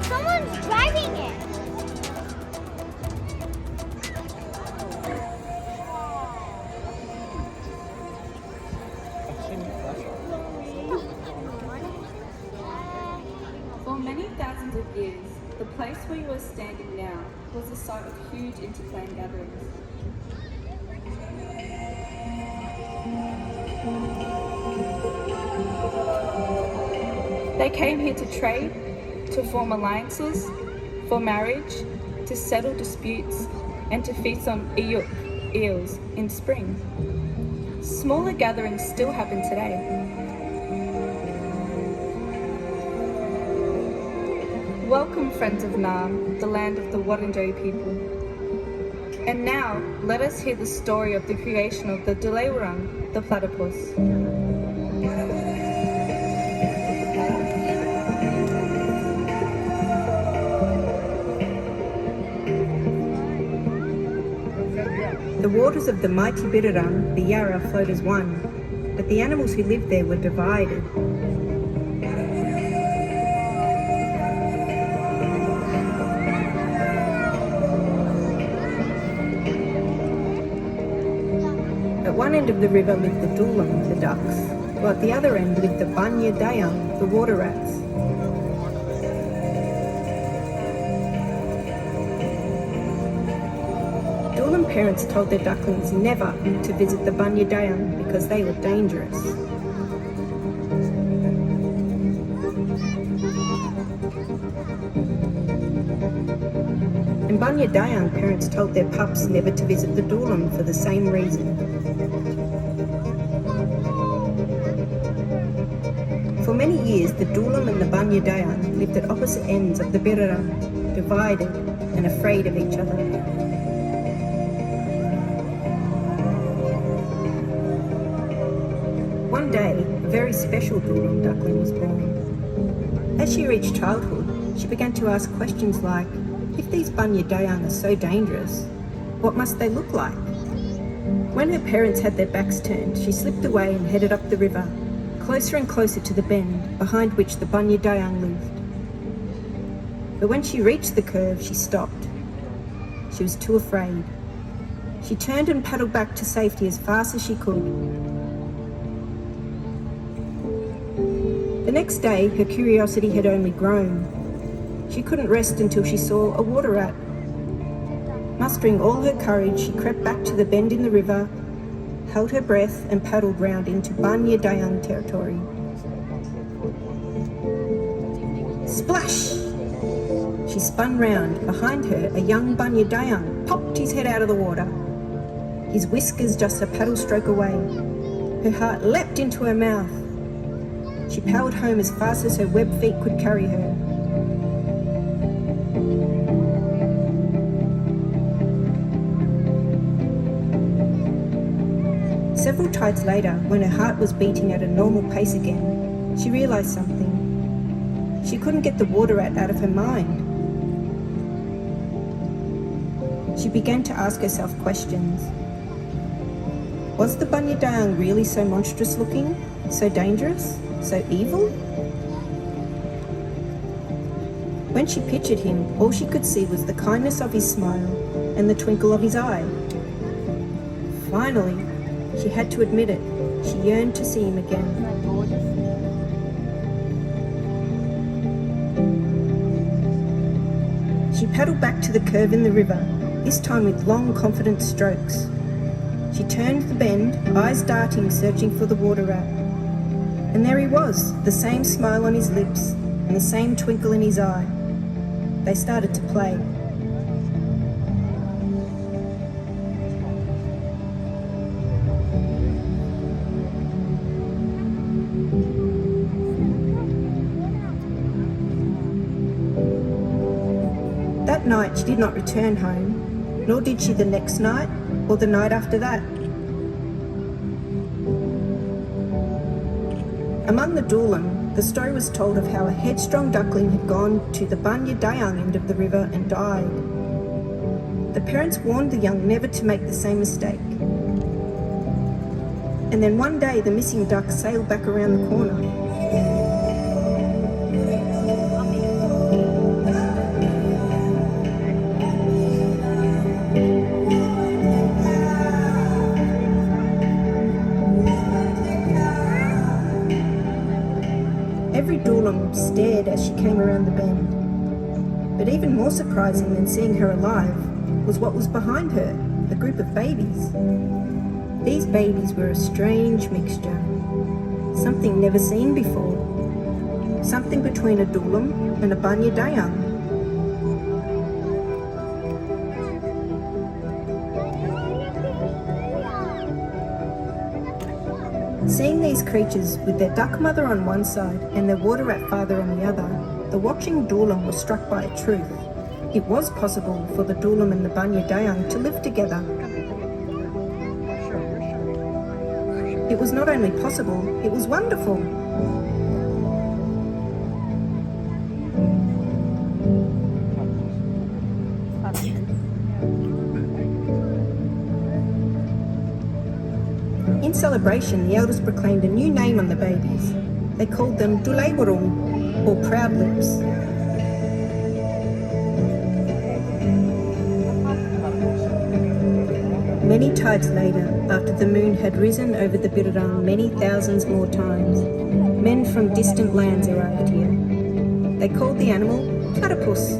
Someone's driving it. For many thousands of years, the place where you are standing now was the site of huge interclan gatherings. They came here to trade, to form alliances, for marriage, to settle disputes, and to feast on eels in spring. Smaller gatherings still happen today. Welcome, friends of Naarm, the land of the Wurundjeri people. And now, let us hear the story of the creation of the Dulewurrung, the platypus. The waters of the mighty Birrarung, the Yarra, flowed as one, but the animals who lived there were divided. At one end of the river lived the Dulum, the ducks, while at the other end lived the Bunya Dayung, the water rats. Dulum parents told their ducklings never to visit the Bunya Dayung because they were dangerous. And Bunya Dayung parents told their pups never to visit the Dulum for the same reason. For many years, the Dulum and the Bunya Dayung lived at opposite ends of the Birrarung, divided and afraid of each other. One day, a very special Dulum duckling was born. As she reached childhood, she began to ask questions like, if these Bunya Dayung are so dangerous, what must they look like? When her parents had their backs turned, she slipped away and headed up the river, closer and closer to the bend behind which the Bunya Dayung lived. But when she reached the curve, she stopped. She was too afraid. She turned and paddled back to safety as fast as she could. The next day, her curiosity had only grown. She couldn't rest until she saw a water rat. Mustering all her courage, she crept back to the bend in the river, held her breath and paddled round into Bunya Dayung territory. Splash! She spun round. Behind her, a young Bunya Dayung popped his head out of the water. His whiskers just a paddle stroke away. Her heart leapt into her mouth. She powered home as fast as her webbed feet could carry her. Several tides later, when her heart was beating at a normal pace again, she realised something. She couldn't get the water rat out of her mind. She began to ask herself questions. Was the Bunya Dayung really so monstrous looking, so dangerous, so evil? When she pictured him, all she could see was the kindness of his smile and the twinkle of his eye. Finally, she had to admit it, she yearned to see him again. She paddled back to the curve in the river, this time with long, confident strokes. She turned the bend, eyes darting, searching for the water rat. And there he was, the same smile on his lips, and the same twinkle in his eye. They started to play. That night she did not return home, nor did she the next night or the night after that. Among the Doolam, the story was told of how a headstrong duckling had gone to the Bunya Dayang end of the river and died. The parents warned the young never to make the same mistake. And then one day the missing duck sailed back around the corner. Every Doolam stared as she came around the bend. But even more surprising than seeing her alive was what was behind her, a group of babies. These babies were a strange mixture, something never seen before, something between a Doolam and a Bunya Dayang. Seeing these creatures with their duck mother on one side and their water rat father on the other, the watching Doolam was struck by a truth. It was possible for the Doolam and the Bunya Dayang to live together. It was not only possible, it was wonderful. In celebration, the elders proclaimed a new name on the babies. They called them Dulaiwarung, or Proud Lips. Many tides later, after the moon had risen over the Birrarung many thousands more times, men from distant lands arrived here. They called the animal Platypus,